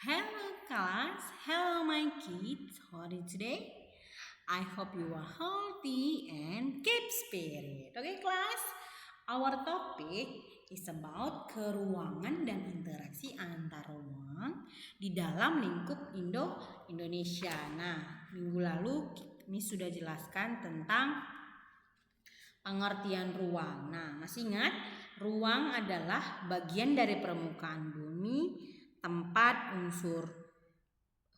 Hello class, hello my kids, how are you today? I hope you are healthy and keep spirit. Okay class, our topic is about keruangan dan interaksi antar ruang di dalam lingkup Indonesia. Nah, minggu lalu Miss sudah jelaskan tentang pengertian ruang. Nah, masih ingat? Ruang adalah bagian dari permukaan bumi, tempat unsur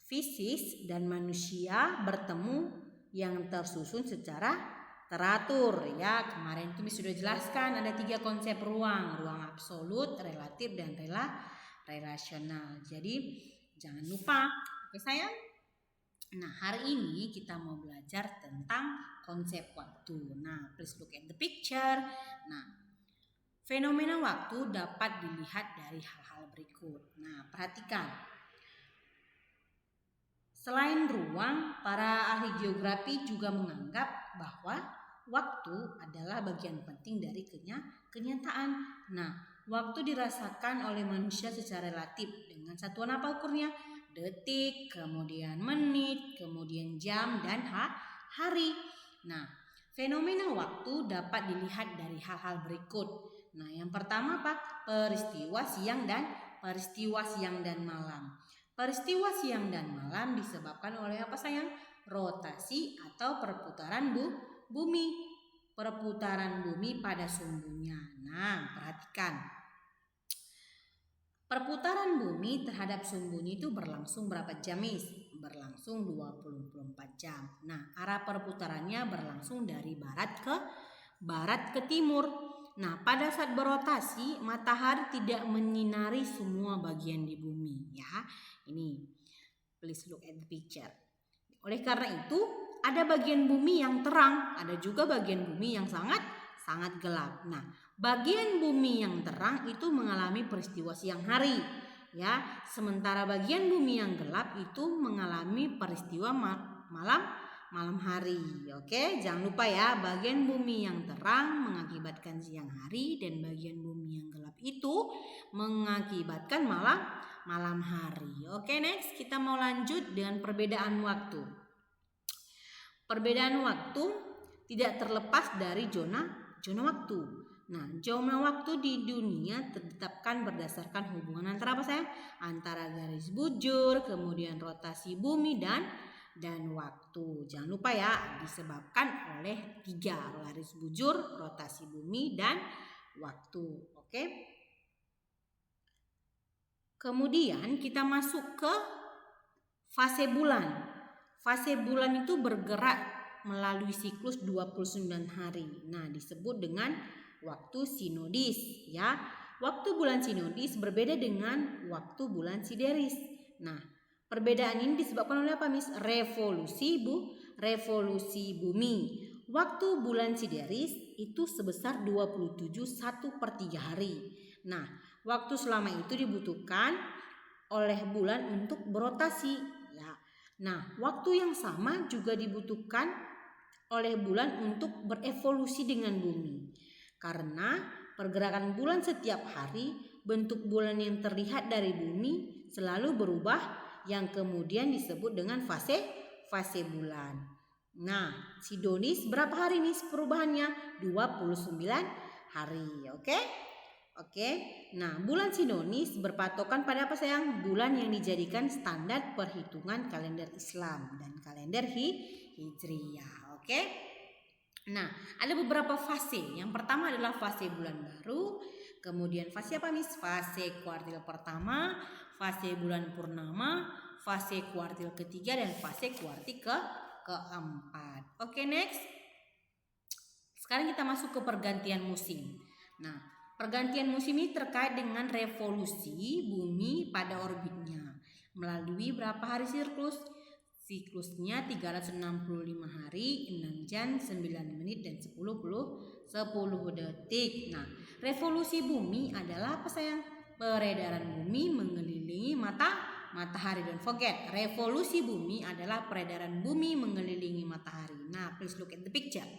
fisis dan manusia bertemu yang tersusun secara teratur. Ya, kemarin itu sudah jelaskan ada 3 konsep ruang. Ruang absolut, relatif, dan relasional. Jadi, jangan lupa. Oke sayang? Nah, hari ini kita mau belajar tentang konsep waktu. Nah, please look at the picture. Nah, fenomena waktu dapat dilihat dari hal-hal berikut. Nah, perhatikan. Selain ruang, para ahli geografi juga menganggap bahwa waktu adalah bagian penting dari kenyataan. Nah, waktu dirasakan oleh manusia secara relatif dengan satuan apa ukurnya? Detik, kemudian menit, kemudian jam, dan hari. Nah, fenomena waktu dapat dilihat dari hal-hal berikut. Nah, yang pertama apa? Peristiwa siang dan malam. Peristiwa siang dan malam disebabkan oleh apa sayang? Rotasi atau perputaran bumi. Perputaran bumi pada sumbunya. Nah, perhatikan. Perputaran bumi terhadap sumbunya itu berlangsung berapa jam, Miss? Berlangsung 24 jam. Nah, arah perputarannya berlangsung dari barat ke timur. Nah, pada saat berotasi, matahari tidak menyinari semua bagian di bumi, ya. Ini, please look at the picture. Oleh karena itu, ada bagian bumi yang terang, ada juga bagian bumi yang sangat gelap. Nah, bagian bumi yang terang itu mengalami peristiwa siang hari, ya. Sementara bagian bumi yang gelap itu mengalami peristiwa malam hari. Oke, jangan lupa ya, bagian bumi yang terang mengakibatkan siang hari dan bagian bumi yang gelap itu mengakibatkan malam hari. Oke, next kita mau lanjut dengan perbedaan waktu. Perbedaan waktu tidak terlepas dari zona waktu. Nah, zona waktu di dunia ditetapkan berdasarkan hubungan antara apa sayang? Antara garis bujur, kemudian rotasi bumi dan waktu. Jangan lupa ya, disebabkan oleh 3, garis bujur, rotasi bumi, dan waktu. Oke? Kemudian kita masuk ke fase bulan. Fase bulan itu bergerak melalui siklus 29 hari. Nah, disebut dengan waktu sinodis, ya. Waktu bulan sinodis berbeda dengan waktu bulan sideris. Nah, perbedaan ini disebabkan oleh apa, Miss? Revolusi bumi. Waktu bulan sideris itu sebesar 27 1/3 hari. Nah, waktu selama itu dibutuhkan oleh bulan untuk berotasi. Nah, waktu yang sama juga dibutuhkan oleh bulan untuk berevolusi dengan bumi. Karena pergerakan bulan setiap hari, bentuk bulan yang terlihat dari bumi selalu berubah yang kemudian disebut dengan fase bulan. Nah, sidonis berapa hari nih perubahannya? 29 hari, oke? Oke, nah bulan Sinonis berpatokan pada apa sayang? Bulan yang dijadikan standar perhitungan kalender Islam dan kalender Hijriyah. Oke, nah ada beberapa fase. Yang pertama adalah fase bulan baru. Kemudian fase apa, Miss? Fase kuartil pertama, fase bulan purnama, fase kuartil ketiga, dan fase kuartil keempat. Oke, next. Sekarang kita masuk ke pergantian musim. Nah, pergantian musim ini terkait dengan revolusi bumi pada orbitnya. Melalui berapa hari siklus? Siklusnya 365 hari, 6 jam, 9 menit, dan 10 detik. Nah, revolusi bumi adalah apa sayang? Peredaran bumi mengelilingi matahari. Don't forget, revolusi bumi adalah peredaran bumi mengelilingi matahari. Nah, please look at the picture.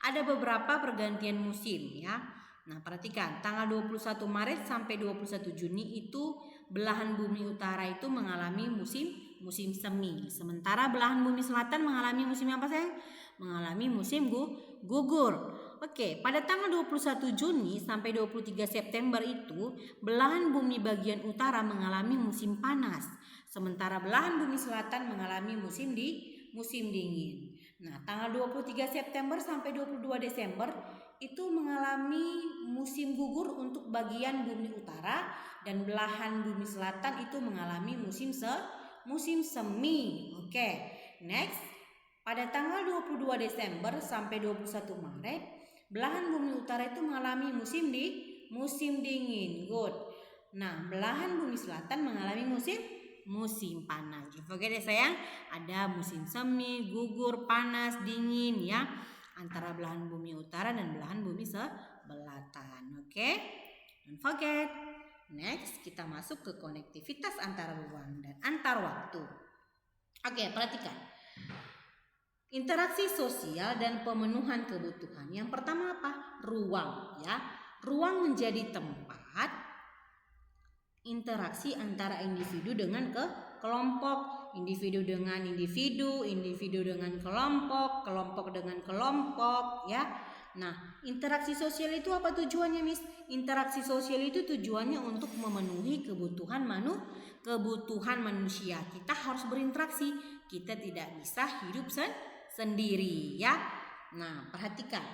Ada beberapa pergantian musim, ya. Nah, perhatikan, tanggal 21 Maret sampai 21 Juni itu belahan bumi utara itu mengalami musim semi. Sementara belahan bumi selatan mengalami musim apa sayang? Mengalami musim gugur. Oke, pada tanggal 21 Juni sampai 23 September itu belahan bumi bagian utara mengalami musim panas. Sementara belahan bumi selatan mengalami musim dingin. Nah, tanggal 23 September sampai 22 Desember itu mengalami musim gugur untuk bagian bumi utara dan belahan bumi selatan itu mengalami musim semi. Oke, next. Pada tanggal 22 Desember sampai 21 Maret, belahan bumi utara itu mengalami musim dingin. Good. Nah, belahan bumi selatan mengalami musim panas. Oke deh sayang, ada musim semi, gugur, panas, dingin ya, antara belahan bumi utara dan belahan bumi selatan. Oke, don't forget. Next, kita masuk ke konektivitas antara ruang dan antar waktu. Oke, perhatikan. Interaksi sosial dan pemenuhan kebutuhan. Yang pertama apa? Ruang ya. Ruang menjadi tempat interaksi antara individu dengan kelompok, individu dengan individu, individu dengan kelompok, kelompok dengan kelompok ya. Nah, interaksi sosial itu apa tujuannya, Miss? Interaksi sosial itu tujuannya untuk memenuhi kebutuhan manusia. Kita harus berinteraksi. Kita tidak bisa hidup sendiri ya. Nah, perhatikan.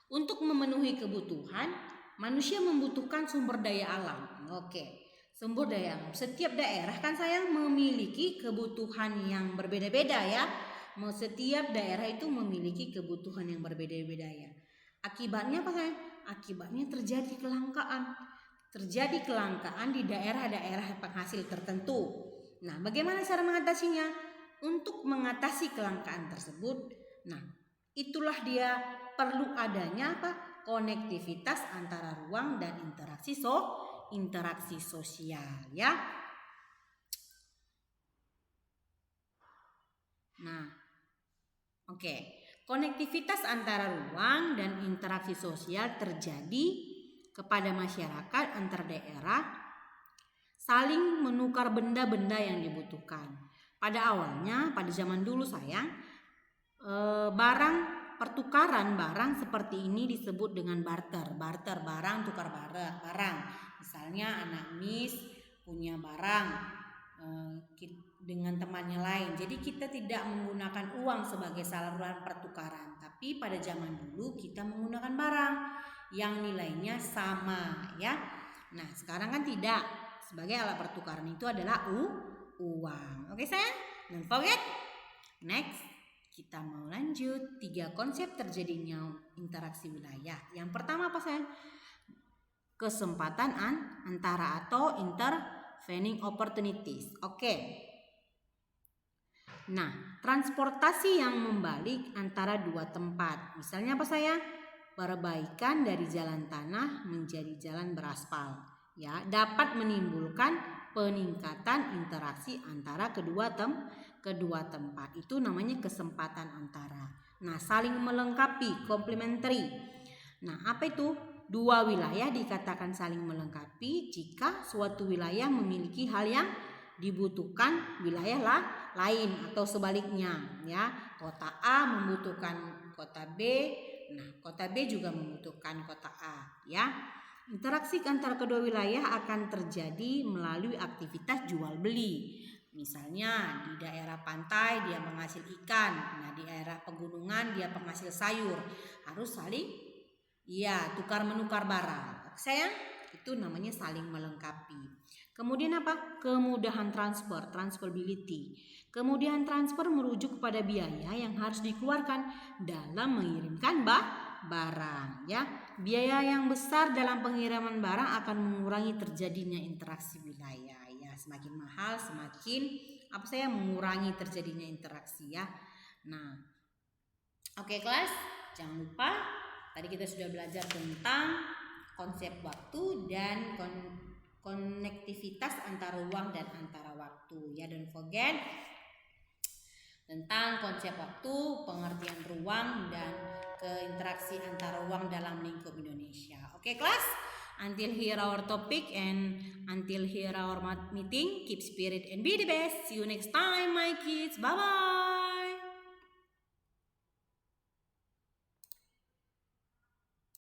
Untuk memenuhi kebutuhan, manusia membutuhkan sumber daya alam. Oke. Sumber daya alam. Setiap daerah kan sayang memiliki kebutuhan yang berbeda-beda ya. Setiap daerah itu memiliki kebutuhan yang berbeda-beda ya. Akibatnya apa sayang? Akibatnya terjadi kelangkaan. Terjadi kelangkaan di daerah-daerah penghasil tertentu. Nah, bagaimana cara mengatasinya? Untuk mengatasi kelangkaan tersebut, nah itulah dia perlu adanya apa? Konektivitas antara ruang dan interaksi sosial ya. Nah, oke. Konektivitas antara ruang dan interaksi sosial terjadi kepada masyarakat antar daerah saling menukar benda-benda yang dibutuhkan. Pada awalnya, pada zaman dulu sayang, pertukaran barang seperti ini disebut dengan barter. Barter, barang tukar barang. Misalnya anak Miss punya barang dengan temannya lain. Jadi kita tidak menggunakan uang sebagai saluran pertukaran. Tapi pada zaman dulu kita menggunakan barang yang nilainya sama ya. Nah, sekarang kan tidak. Sebagai alat pertukaran itu adalah uang. Oke sayang? Don't forget. Next, kita mau lanjut 3 konsep terjadinya interaksi wilayah. Yang pertama apa sayang? Kesempatan antara atau intervening opportunities. Oke. Nah, transportasi yang membalik antara dua tempat. Misalnya apa sayang? Perbaikan dari jalan tanah menjadi jalan beraspal. Ya, dapat menimbulkan peningkatan interaksi antara kedua tempat. Itu namanya kesempatan antara. Nah, saling melengkapi, complementary. Nah, apa itu? Dua wilayah dikatakan saling melengkapi jika suatu wilayah memiliki hal yang dibutuhkan wilayah lain atau sebaliknya ya. Kota A membutuhkan kota B. Nah, kota B juga membutuhkan kota A ya. Interaksi antara kedua wilayah akan terjadi melalui aktivitas jual beli. Misalnya di daerah pantai dia penghasil ikan, nah di daerah pegunungan dia penghasil sayur. Harus saling tukar menukar barang. Sayang, itu namanya saling melengkapi. Kemudian apa? Kemudahan transferability. Kemudian transfer merujuk kepada biaya yang harus dikeluarkan dalam mengirimkan barang ya. Biaya yang besar dalam pengiriman barang akan mengurangi terjadinya interaksi wilayah ya. Semakin mahal semakin mengurangi terjadinya interaksi ya. Nah, oke kelas, jangan lupa tadi kita sudah belajar tentang konsep waktu dan konektivitas antara ruang dan antara waktu ya. Don't forget tentang konsep waktu, pengertian ruang dan keinteraksi antara ruang dalam lingkup Indonesia. Oke kelas, Until here our topic and until here our meeting, keep spirit and be the best. See you next time, my kids. Bye-bye.